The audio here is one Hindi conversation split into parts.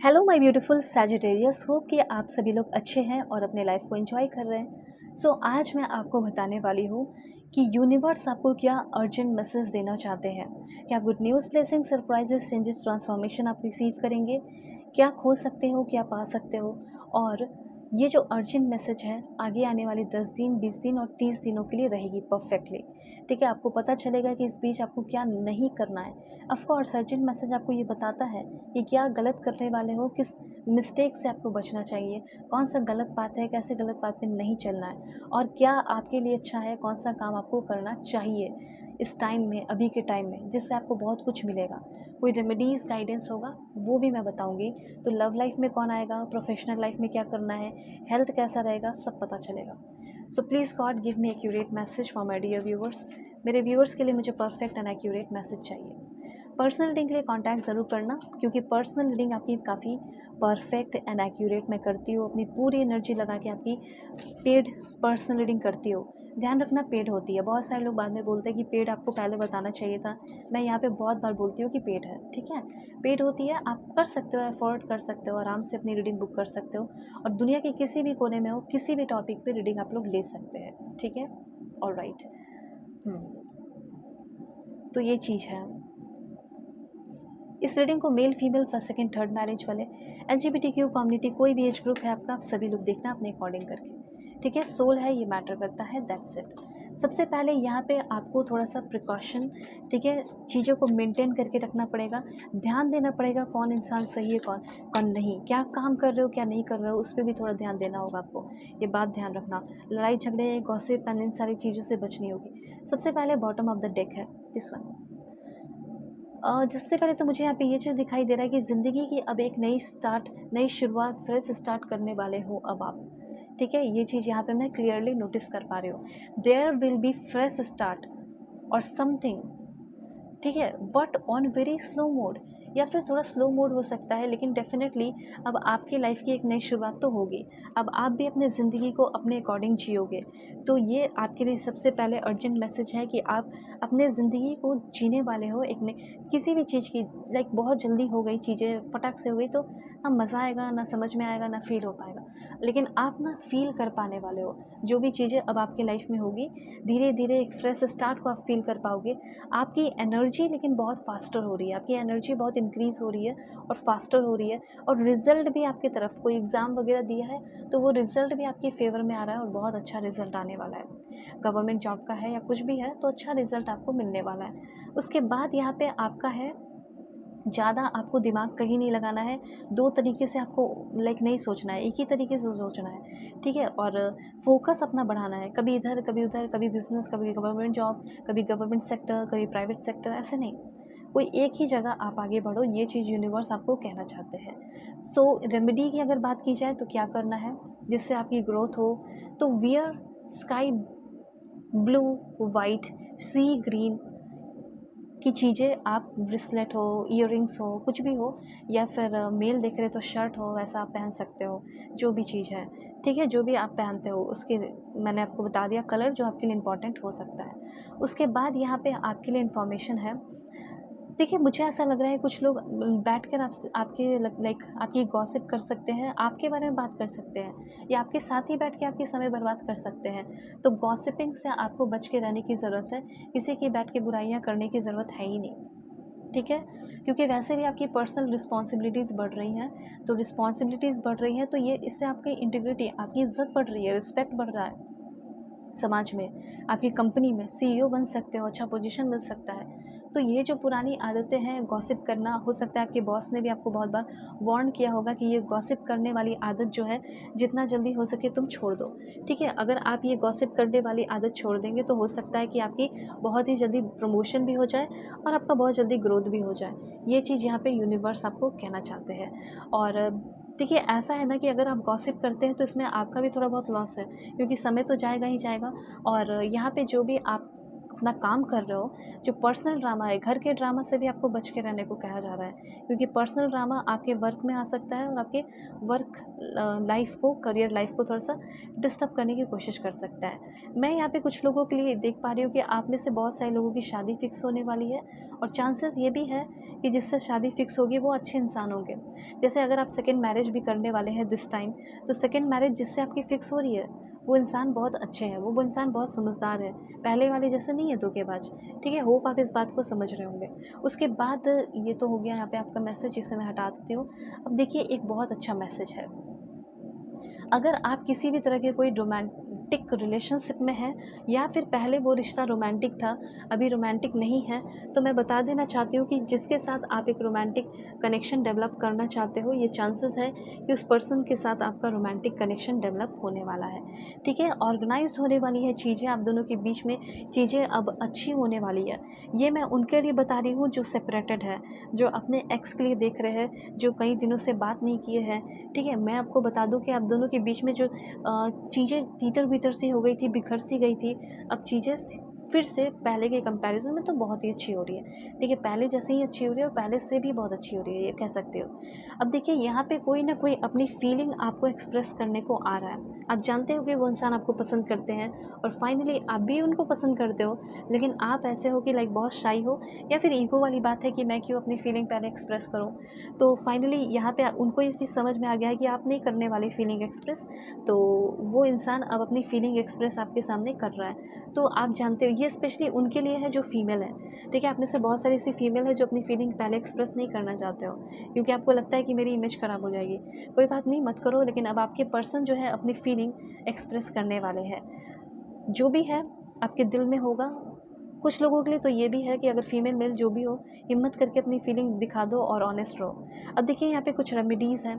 Hello my beautiful Sagittarius, hope कि आप सभी लोग अच्छे हैं और अपने लाइफ को एंजॉय कर रहे हैं। आज मैं आपको बताने वाली हूँ कि यूनिवर्स आपको क्या अर्जेंट मैसेज देना चाहते हैं। क्या good news, blessing, surprises, changes, transformation आप रिसीव करेंगे? क्या खो सकते हो, क्या पा सकते हो? और ये जो अर्जेंट मैसेज है आगे आने वाले 10 दिन, 20 दिन और 30 दिनों के लिए रहेगी परफेक्टली। ठीक है, आपको पता चलेगा कि इस बीच आपको क्या नहीं करना है। ऑफ कोर्स अर्जेंट मैसेज आपको ये बताता है कि क्या गलत करने वाले हो, किस मिस्टेक से आपको बचना चाहिए, कौन सा गलत बात है, कैसे गलत बात पे नहीं चलना है और क्या आपके लिए अच्छा है, कौन सा काम आपको करना चाहिए इस टाइम में, अभी के टाइम में, जिससे आपको बहुत कुछ मिलेगा। कोई रेमेडीज़ गाइडेंस होगा वो भी मैं बताऊंगी। तो लव लाइफ में कौन आएगा, प्रोफेशनल लाइफ में क्या करना है, हेल्थ कैसा रहेगा, सब पता चलेगा। So please God give me accurate message for my dear viewers. मेरे व्यूवर्स के लिए मुझे परफेक्ट एंड एक्यूरेट मैसेज चाहिए। पर्सनल रीडिंग के लिए कांटेक्ट ज़रूर करना, क्योंकि पर्सनल रीडिंग आपकी काफ़ी परफेक्ट एंड एक्यूरेट मैं करती हूँ। अपनी पूरी एनर्जी लगा के आपकी पेड पर्सनल रीडिंग करती हूँ। ध्यान रखना, पेड होती है। बहुत सारे लोग बाद में बोलते हैं कि पेड आपको पहले बताना चाहिए था। मैं यहाँ पे बहुत बार बोलती हूँ कि पेड है, ठीक है। पेड होती है, आप कर सकते हो, अफोर्ड कर सकते हो, आराम से अपनी रीडिंग बुक कर सकते हो और दुनिया के किसी भी कोने में हो, किसी भी टॉपिक पे रीडिंग आप लोग ले सकते हैं, ठीक है। ऑलराइट। तो ये चीज़ है। इस रीडिंग को male, female, first, second, third marriage वाले, LGBTQ कम्युनिटी, कोई भी एज ग्रुप है आपका, आप सभी लोग देखना अपने अकॉर्डिंग करके, ठीक है। सोल है, ये मैटर करता है, दैट्स इट। सबसे पहले यहाँ पे आपको थोड़ा सा प्रिकॉशन, ठीक है, चीज़ों को मेंटेन करके रखना पड़ेगा। ध्यान देना पड़ेगा कौन इंसान सही है, कौन कौन नहीं, क्या काम कर रहे हो, क्या नहीं कर रहे हो, उस पर भी थोड़ा ध्यान देना होगा आपको। ये बात ध्यान रखना, लड़ाई झगड़े, गॉसिप एंड इन सारी चीज़ों से बचनी होगी। सबसे पहले बॉटम ऑफ द डेक है दिस वन। सबसे पहले तो मुझे यहाँ पे ये चीज़ दिखाई दे रहा है कि ज़िंदगी की अब एक नई स्टार्ट, नई शुरुआत, फ्रेश स्टार्ट करने वाले हो अब आप, ठीक है। ये चीज़ यहाँ पे मैं क्लियरली नोटिस कर पा रही हूँ। There will be fresh start और समथिंग, ठीक है, but on very slow mode, या फिर थोड़ा स्लो मोड हो सकता है, लेकिन डेफिनेटली अब आपकी लाइफ की एक नई शुरुआत तो होगी। अब आप भी अपने ज़िंदगी को अपने अकॉर्डिंग जियोगे। तो ये आपके लिए सबसे पहले अर्जेंट मैसेज है कि आप अपने ज़िंदगी को जीने वाले हो। एक नई किसी भी चीज़ की, लाइक बहुत जल्दी हो गई चीज़ें, फटाक से हो गई, तो ना मज़ा आएगा, ना समझ में आएगा, ना फील हो पाएगा। लेकिन आप ना फील कर पाने वाले हो जो भी चीज़ें अब आपकी लाइफ में होगी। धीरे धीरे एक फ्रेश स्टार्ट को आप फील कर पाओगे। आपकी एनर्जी लेकिन बहुत फास्टर हो रही है, आपकी एनर्जी बहुत इंक्रीज़ हो रही है और फास्टर हो रही है। और रिज़ल्ट भी आपकी तरफ, कोई एग्ज़ाम वगैरह दिया है तो वो रिज़ल्ट भी आपके फेवर में आ रहा है और बहुत अच्छा रिज़ल्ट आने वाला है। गवर्नमेंट जॉब का है या कुछ भी है तो अच्छा रिज़ल्ट आपको मिलने वाला है। उसके बाद यहाँ पे आपका है, ज़्यादा आपको दिमाग कहीं नहीं लगाना है। दो तरीके से आपको लाइक नहीं सोचना है, एक ही तरीके से सोचना है, ठीक है। और फोकस अपना बढ़ाना है, कभी इधर कभी उधर, कभी बिजनेस, कभी गवर्नमेंट जॉब, कभी गवर्नमेंट सेक्टर, कभी प्राइवेट सेक्टर, ऐसे नहीं, कोई एक ही जगह आप आगे बढ़ो। ये चीज़ यूनिवर्स आपको कहना चाहते हैं। सो रेमेडी की अगर बात की जाए तो क्या करना है जिससे आपकी ग्रोथ हो, तो वियर स्काई ब्लू, वाइट, सी ग्रीन की चीज़ें आप, ब्रिसलेट हो, ईयरिंग्स हो, कुछ भी हो, या फिर मेल देख रहे तो शर्ट हो, वैसा आप पहन सकते हो। जो भी चीज़ है, ठीक है, जो भी आप पहनते हो उसके, मैंने आपको बता दिया कलर जो आपके लिए इम्पोर्टेंट हो सकता है। उसके बाद यहाँ पे आपके लिए इन्फॉर्मेशन है। देखिए, मुझे ऐसा लग रहा है कुछ लोग बैठकर आपसे, आपके लाइक आपकी गॉसिप कर सकते हैं, आपके बारे में बात कर सकते हैं, या आपके साथ ही बैठ के आपकी समय बर्बाद कर सकते हैं। तो गॉसिपिंग से आपको बच के रहने की ज़रूरत है। किसी की बैठ के बुराइयाँ करने की ज़रूरत है ही नहीं, ठीक है। क्योंकि वैसे भी आपकी पर्सनल रिस्पॉन्सिबिलिटीज़ बढ़ रही हैं, तो रिस्पॉन्सिबिलिटीज़ बढ़ रही हैं तो ये, इससे आपकी इंटीग्रिटी, आपकी इज्जत बढ़ रही है, रिस्पेक्ट बढ़ रहा है समाज में। आपकी कंपनी में CEO बन सकते हो, अच्छा पोजीशन मिल सकता है। तो ये जो पुरानी आदतें हैं, गॉसिप करना, हो सकता है आपके बॉस ने भी आपको बहुत बार वार्न किया होगा कि ये गॉसिप करने वाली आदत जो है, जितना जल्दी हो सके तुम छोड़ दो, ठीक है। अगर आप ये गॉसिप करने वाली आदत छोड़ देंगे तो हो सकता है कि आपकी बहुत ही जल्दी प्रमोशन भी हो जाए और आपका बहुत जल्दी ग्रोथ भी हो जाए। ये चीज़ यहाँ पे यूनिवर्स आपको कहना चाहते हैं। और देखिए, ऐसा है ना कि अगर आप गॉसिप करते हैं तो इसमें आपका भी थोड़ा बहुत लॉस है, क्योंकि समय तो जाएगा ही जाएगा। और यहाँ पे जो भी आप अपना काम कर रहे हो, जो पर्सनल ड्रामा है, घर के ड्रामा से भी आपको बच के रहने को कहा जा रहा है, क्योंकि पर्सनल ड्रामा आपके वर्क में आ सकता है और आपके वर्क लाइफ को, करियर लाइफ को थोड़ा सा डिस्टर्ब करने की कोशिश कर सकता है। मैं यहाँ पे कुछ लोगों के लिए देख पा रही हूँ कि आप में से बहुत सारे लोगों की शादी फिक्स होने वाली है, और चांसेस ये भी है कि जिससे शादी फिक्स होगी वो अच्छे इंसान होंगे। जैसे अगर आप सेकंड मैरिज भी करने वाले हैं दिस टाइम, तो सेकंड मैरिज जिससे आपकी फिक्स हो रही है वो इंसान बहुत अच्छे हैं, वो इंसान बहुत समझदार है, पहले वाले जैसे नहीं है धोखेबाज। ठीक है, होप आप इस बात को समझ रहे होंगे। उसके बाद ये तो हो गया यहाँ पे आपका मैसेज, जिसे मैं हटा देती हूँ। अब देखिए एक बहुत अच्छा मैसेज है, अगर आप किसी भी तरह के कोई रोमांटिक रिलेशनशिप में हैं, या फिर पहले वो रिश्ता रोमांटिक था अभी रोमांटिक नहीं है, तो मैं बता देना चाहती हूँ कि जिसके साथ आप एक रोमांटिक कनेक्शन डेवलप करना चाहते हो, ये चांसेस है कि उस पर्सन के साथ आपका रोमांटिक कनेक्शन डेवलप होने वाला है। ठीक है, ऑर्गेनाइज्ड होने वाली है चीज़ें, आप दोनों के बीच में चीज़ें अब अच्छी होने वाली है। ये मैं उनके लिए बता रही हूँ जो सेपरेटेड है, जो अपने एक्स के लिए देख रहे हैं, जो कई दिनों से बात नहीं किए हैं। ठीक है, मैं आपको बता दूं कि आप दोनों के बीच में जो चीज़ें तीतर बीतर सी हो गई थी, बिखर सी गई थी, अब चीज़ें फिर से पहले के कंपैरिजन में तो बहुत ही अच्छी हो रही है। ठीक है, पहले जैसे ही अच्छी हो रही है और पहले से भी बहुत अच्छी हो रही है, ये कह सकते हो। अब देखिए यहाँ पे कोई ना कोई अपनी फीलिंग आपको एक्सप्रेस करने को आ रहा है। आप जानते हो कि वो इंसान आपको पसंद करते हैं, और फाइनली आप भी उनको पसंद करते हो, लेकिन आप ऐसे हो कि लाइक बहुत शाई हो, या फिर ईगो वाली बात है कि मैं क्यों अपनी फीलिंग पहले एक्सप्रेस करूँ। तो फाइनली यहाँ पे उनको इस चीज़ समझ में आ गया है कि आप नहीं करने वाले फीलिंग एक्सप्रेस, तो वो इंसान अब अपनी फीलिंग एक्सप्रेस आपके सामने कर रहा है। तो आप जानते हो ये स्पेशली उनके लिए है जो फीमेल है। ठीक है, आप में से बहुत सारी ऐसी फीमेल है जो अपनी फीलिंग पहले एक्सप्रेस नहीं करना चाहते हो, क्योंकि आपको लगता है कि मेरी इमेज ख़राब हो जाएगी। कोई बात नहीं, मत करो, लेकिन अब आपके पर्सन जो है अपनी फीलिंग एक्सप्रेस करने वाले हैं। जो भी है आपके दिल में होगा। कुछ लोगों के लिए तो ये भी है कि अगर फीमेल मेल जो भी हो, हिम्मत करके अपनी फीलिंग दिखा दो और ऑनेस्ट रहो। अब देखिए यहाँ पे कुछ रेमेडीज़ हैं,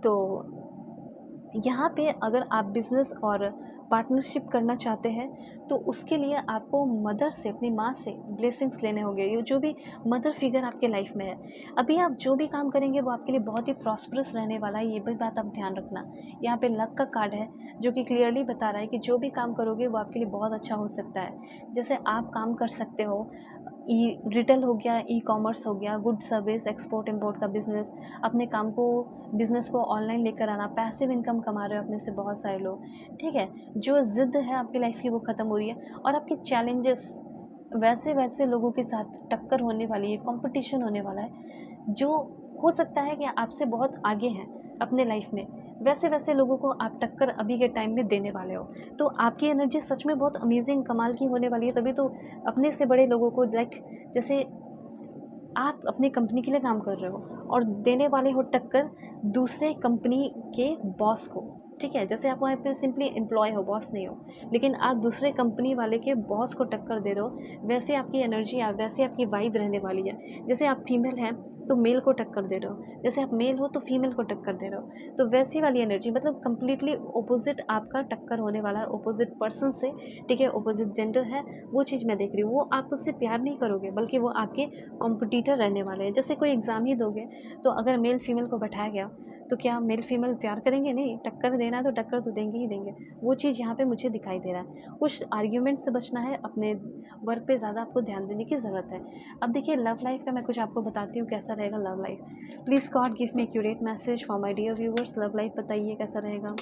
तो यहाँ पे अगर आप बिज़नेस और पार्टनरशिप करना चाहते हैं, तो उसके लिए आपको मदर से, अपनी माँ से ब्लेसिंग्स लेने होंगे। ये जो भी मदर फिगर आपके लाइफ में है, अभी आप जो भी काम करेंगे वो आपके लिए बहुत ही प्रॉस्परस रहने वाला है, ये भी बात आप ध्यान रखना। यहाँ पे लक का कार्ड है जो कि क्लियरली बता रहा है कि जो भी काम करोगे वो आपके लिए बहुत अच्छा हो सकता है। जैसे आप काम कर सकते हो, ई रिटेल हो गया, ई कॉमर्स हो गया, गुड सर्विस, एक्सपोर्ट इम्पोर्ट का बिज़नेस, अपने काम को, बिज़नेस को ऑनलाइन लेकर आना, पैसिव इनकम कमा रहे हो अपने से बहुत सारे लोग। ठीक है, जो ज़िद है आपकी लाइफ की वो ख़त्म हो रही है, और आपके चैलेंजेस वैसे वैसे लोगों के साथ टक्कर होने वाली है, कंपटीशन होने वाला है जो हो सकता है कि आपसे बहुत आगे हैं अपने लाइफ में, वैसे वैसे लोगों को आप टक्कर अभी के टाइम में देने वाले हो। तो आपकी एनर्जी सच में बहुत अमेजिंग, कमाल की होने वाली है। तभी तो अपने से बड़े लोगों को, लाइक जैसे आप अपनी कंपनी के लिए काम कर रहे हो और देने वाले हो टक्कर दूसरे कंपनी के बॉस को। ठीक है, जैसे आप वहाँ पे सिंपली एम्प्लॉय हो, बॉस नहीं हो, लेकिन आप दूसरे कंपनी वाले के बॉस को टक्कर दे रहे हो, वैसे आपकी एनर्जी, वैसे आपकी वाइब रहने वाली है। जैसे आप फीमेल हैं तो मेल को टक्कर दे रहे हो, जैसे आप मेल हो तो फीमेल को टक्कर दे रहे हो, तो वैसी वाली एनर्जी, मतलब कंप्लीटली ऑपोजिट आपका टक्कर होने वाला है ऑपोजिट पर्सन से। ठीक है, ऑपोजिट जेंडर है, वो चीज़ मैं देख रही हूँ। वो आप उससे प्यार नहीं करोगे, बल्कि वो आपके कॉम्पिटिटर रहने वाले हैं। जैसे कोई एग्ज़ाम ही दोगे, तो अगर मेल फीमेल को बैठाया गया, तो क्या मेल फीमेल प्यार करेंगे? नहीं, टक्कर देना है तो टक्कर तो देंगे ही देंगे। वो चीज़ यहाँ पे मुझे दिखाई दे रहा है। कुछ आर्ग्यूमेंट से बचना है, अपने वर्क पे ज़्यादा आपको ध्यान देने की ज़रूरत है। अब देखिए लव लाइफ का मैं कुछ आपको बताती हूँ कैसा रहेगा love life. Please God give me accurate message for my dear viewers. Love life बताइए कैसा रहेगा।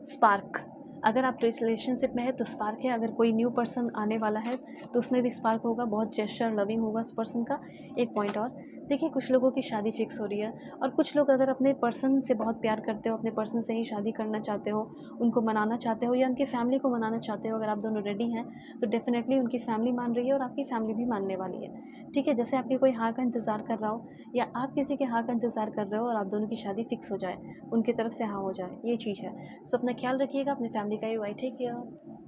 स्पार्क, अगर आप रिलेशनशिप में है तो स्पार्क है, अगर कोई न्यू पर्सन आने वाला है तो उसमें भी स्पार्क होगा, बहुत जेस्चर लविंग होगा उस पर्सन का। एक पॉइंट और देखिए, कुछ लोगों की शादी फिक्स हो रही है, और कुछ लोग अगर अपने पर्सन से बहुत प्यार करते हो, अपने पर्सन से ही शादी करना चाहते हो, उनको मनाना चाहते हो, या उनकी फैमिली को मनाना चाहते हो, अगर आप दोनों रेडी हैं तो डेफिनेटली उनकी फैमिली मान रही है और आपकी फैमिली भी मानने वाली है। ठीक है, जैसे आपकी कोई हाँ का इंतज़ार कर रहा हो, या आप किसी के हाँ का इंतज़ार कर रहे हो और आप दोनों की शादी फिक्स हो जाए, उनकी तरफ से हाँ हो जाए, ये चीज़ है। सो अपना ख्याल रखिएगा, अपनी फैमिली का ही। Y take care.